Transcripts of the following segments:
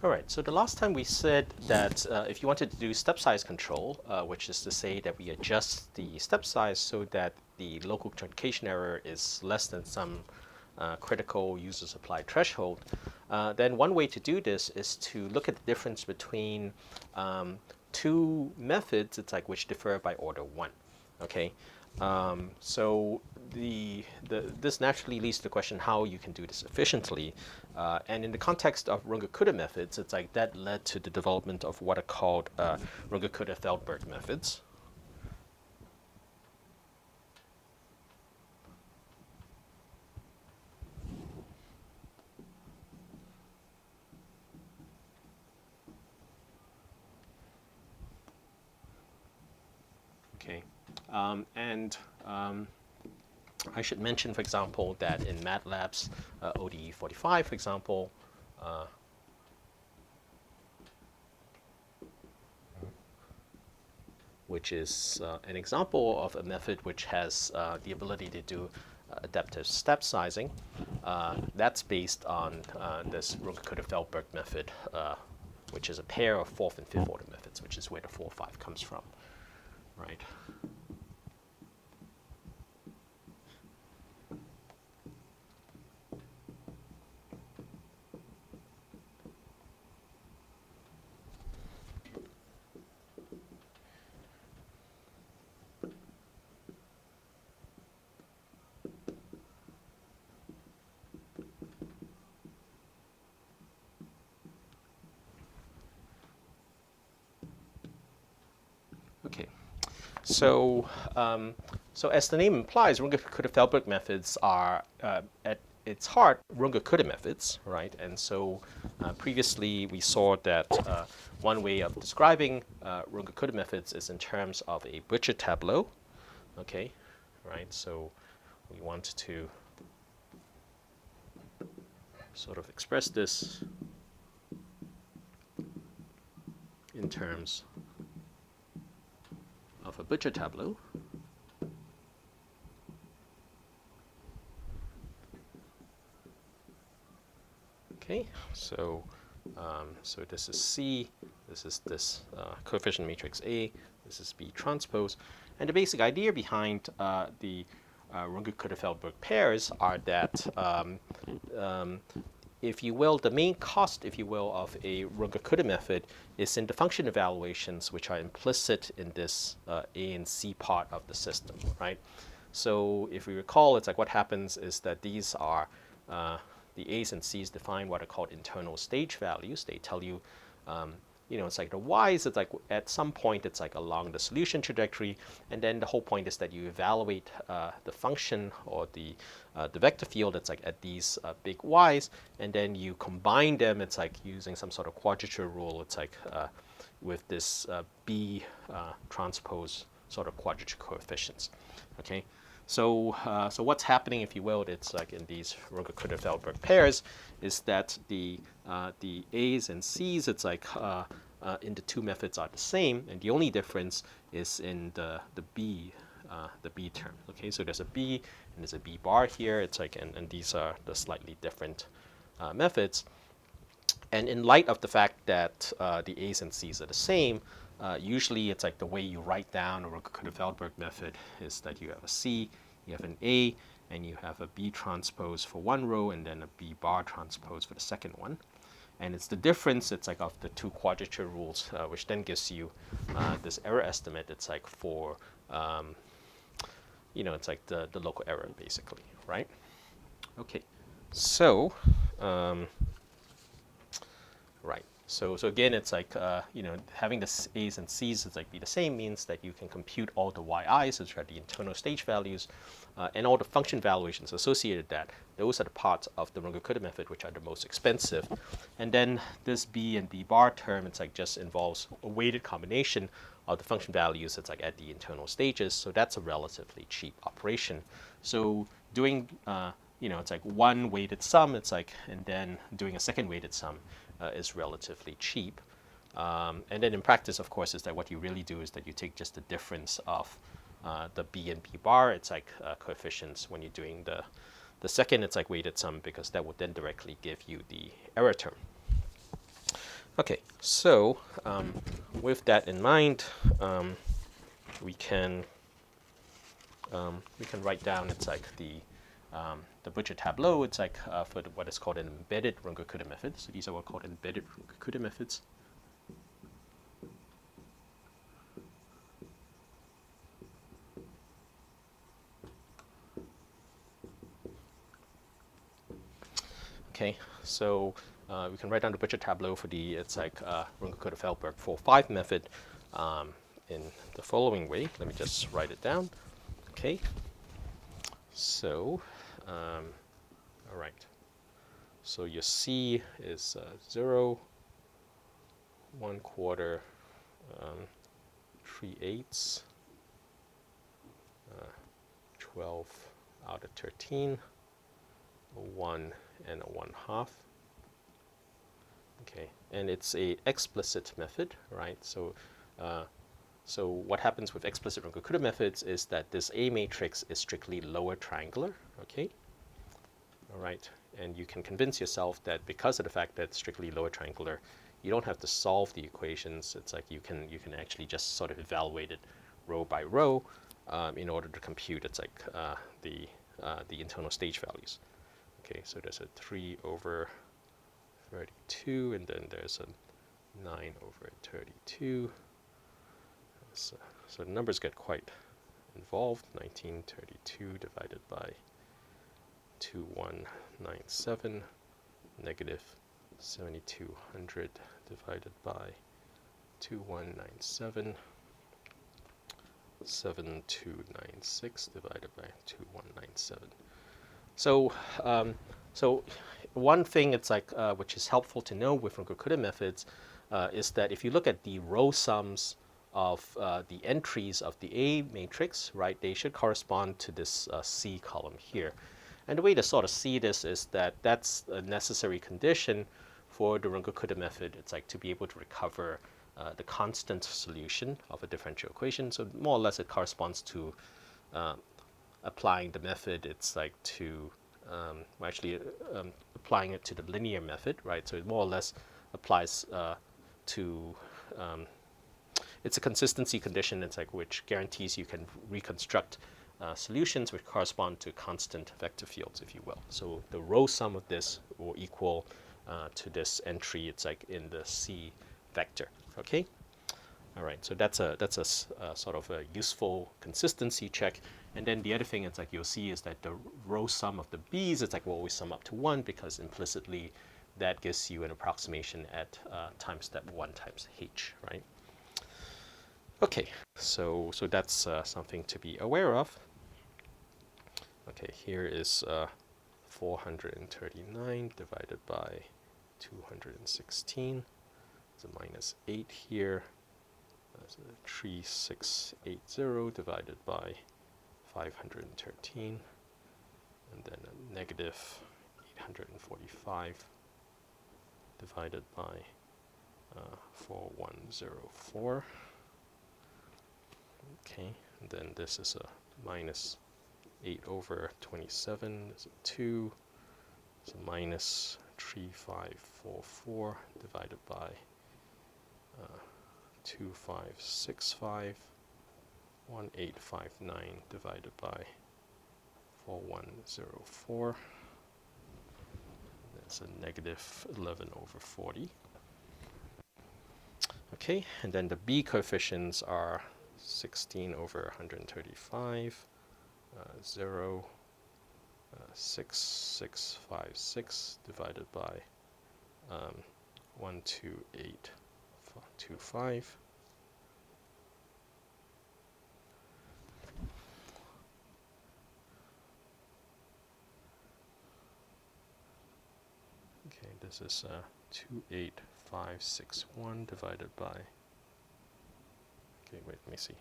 All right, so the last time we said that if you wanted to do step size control, which is to say that we adjust the step size so that the local truncation error is less than some critical user supply threshold, then one way to do this is to look at the difference between two methods, it's like which differ by order 1. Okay, so this naturally leads to the question how you can do this efficiently. And in the context of Runge-Kutta methods, it's like that led to the development of what are called Runge-Kutta-Fehlberg methods. Okay, and I should mention, for example, that in MATLAB's ODE 45, for example, which is an example of a method which has the ability to do adaptive step sizing. That's based on this Runge-Kutta-Fehlberg method, which is a pair of fourth and fifth order methods, which is where the 4-5 comes from, right? Okay, so so as the name implies, Runge-Kutta-Fehlberg methods are at its heart Runge-Kutta methods, right? And so previously we saw that one way of describing Runge-Kutta methods is in terms of a butcher tableau, okay, right? So we want to sort of express this in terms of a butcher tableau. Okay, so so this is C, this is this coefficient matrix A, this is B transpose, and the basic idea behind the Runge-Kutta-Fehlberg pairs are that if you will, the main cost, if you will, of a Runge-Kutta method is in the function evaluations which are implicit in this A and C part of the system, right? So if we recall, it's like what happens is that these are the A's and C's define what are called internal stage values. They tell you, you know, it's like the Y's, it's like at some point it's like along the solution trajectory, and then the whole point is that you evaluate the function or the vector field, it's like at these big Y's, and then you combine them, it's like using some sort of quadrature rule, it's like with this B transpose sort of quadrature coefficients, okay? So, so what's happening, if you will, it's like in these Runge-Kutta-Fehlberg pairs, is that the A's and C's, it's like in the two methods are the same, and the only difference is in the B term. Okay, so there's a B and there's a B bar here. It's like, and these are the slightly different methods. And in light of the fact that the A's and C's are the same, usually it's like the way you write down a Runge-Kutta-Fehlberg method is that you have a C, you have an A, and you have a B transpose for one row and then a B bar transpose for the second one. And it's the difference, it's like of the two quadrature rules, which then gives you this error estimate. It's like for, you know, it's like the local error basically, right? Okay, so, right. So again, it's like, you know, having the A's and C's is like be the same means that you can compute all the yi's, which are the internal stage values, and all the function evaluations associated with that. Those are the parts of the Runge-Kutta method which are the most expensive. And then this B and B bar term, it's like just involves a weighted combination of the function values, it's like at the internal stages. So that's a relatively cheap operation. So doing, you know, it's like one weighted sum, it's like, and then doing a second weighted sum is relatively cheap. And then in practice, of course, is that what you really do is that you take just the difference of the B and B bar, it's like coefficients. When you're doing the second, it's like weighted sum, because that would then directly give you the error term. Okay, so with that in mind, we can write down, it's like the budget tableau. It's like for what is called an embedded Runge-Kutta method. So these are what are called embedded Runge-Kutta methods. Okay, so we can write down the budget tableau for the, it's like Runge-Kutta-Fehlberg 4-5 method in the following way. Let me just write it down. Okay, so all right. So your C is 0, 1/4, 3/8, 12 out of 13, a 1 and a 1/2. Okay, and it's a explicit method, right? So so what happens with explicit Runge-Kutta methods is that this A matrix is strictly lower triangular, okay? All right, and you can convince yourself that because of the fact that it's strictly lower triangular, you don't have to solve the equations. It's like you can actually just sort of evaluate it row by row in order to compute, it's like the internal stage values. Okay, so there's a 3/32, and then there's a 9/32. So the numbers get quite involved. 1932 divided by 2197, negative 7200 divided by 2197, 7296 divided by 2197. So so one thing it's like which is helpful to know with Runge-Kutta methods is that if you look at the row sums of the entries of the A matrix, right, they should correspond to this C column here. And the way to sort of see this is that that's a necessary condition for the Runge-Kutta method. It's like to be able to recover the constant solution of a differential equation. So more or less it corresponds to applying the method. It's like to applying it to the linear method, right? So it more or less applies to it's a consistency condition. It's like which guarantees you can reconstruct solutions which correspond to constant vector fields, if you will. So the row sum of this will equal to this entry. It's like in the C vector. Okay. All right. So that's a sort of a useful consistency check. And then the other thing it's like you'll see is that the row sum of the B's, it's like will always sum up to 1 because implicitly that gives you an approximation at time step 1 times h, right? Okay, so that's something to be aware of. Okay, here is 439 divided by 216. There's a minus 8 here. There's a 3680 divided by 513. And then a negative 845 divided by 4104. Okay, and then this is a minus 8/27, there's a 2, it's a minus 3544 divided by 2565, 1859 divided by 4104, that's a negative 11/40. Okay, and then the B coefficients are 16/135, 0, 6656 divided by 12825. Okay, this is 28561 divided by, okay, wait, let me see.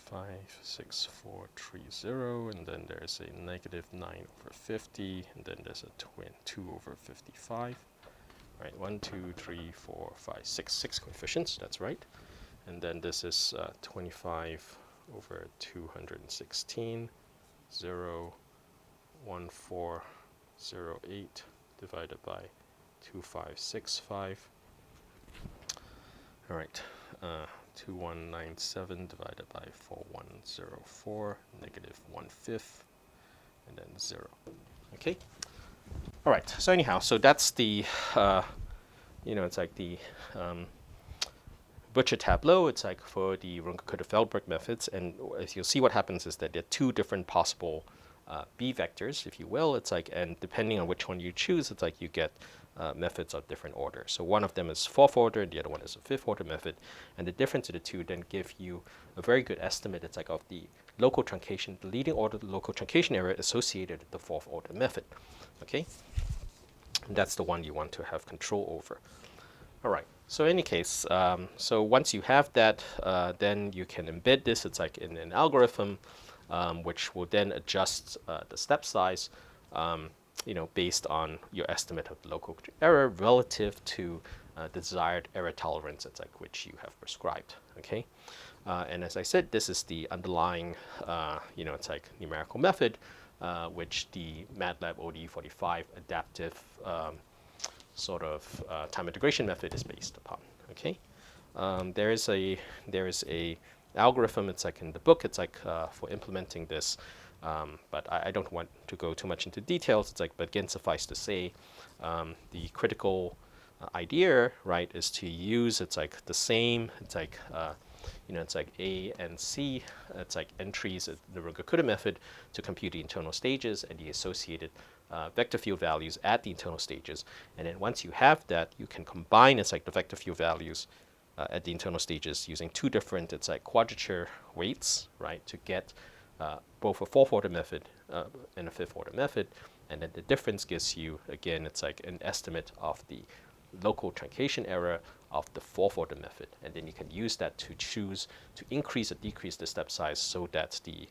56430, and then there's a negative 9/50, and then there's a 2/55. All right, 1, 2, 3, 4, 5, 6 coefficients. That's right. And then this is 25/216, 0, 1408 divided by 2565. All right, 2197 divided by 4104, negative 1/5, and then 0. Okay. All right. So anyhow, so that's the, it's like the butcher tableau. It's like for the Runge-Kutta-Fehlberg methods, and as you'll see, what happens is that there are two different possible B vectors, if you will. It's like, and depending on which one you choose, it's like you get methods of different order. So one of them is fourth order, and the other one is a fifth order method. And the difference of the two then give you a very good estimate. It's like of the local truncation, the leading order local truncation error associated with the fourth order method. Okay, and that's the one you want to have control over. All right. So in any case, so once you have that, then you can embed this. It's like in an algorithm, which will then adjust the step size, based on your estimate of the local error relative to the desired error tolerance. It's like which you have prescribed. Okay, and as I said, this is the underlying, it's like numerical method, which the MATLAB ODE45 adaptive sort of time integration method is based upon. Okay, there is a algorithm. It's like in the book. It's like for implementing this, but I don't want to go too much into details. It's like, but again, suffice to say, the critical idea, right, is to use. It's like the same. It's like it's like A and C. It's like entries of the Runge-Kutta method to compute the internal stages and the associated vector field values at the internal stages. And then once you have that, you can combine it's like the vector field values at the internal stages using two different it's like quadrature weights, right, to get both a fourth order method and a fifth order method. And then the difference gives you, again, it's like an estimate of the local truncation error of the fourth order method. And then you can use that to choose to increase or decrease the step size so that the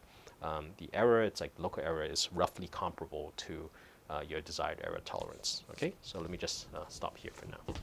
error, it's like local error, is roughly comparable to your desired error tolerance. Okay, so let me just stop here for now.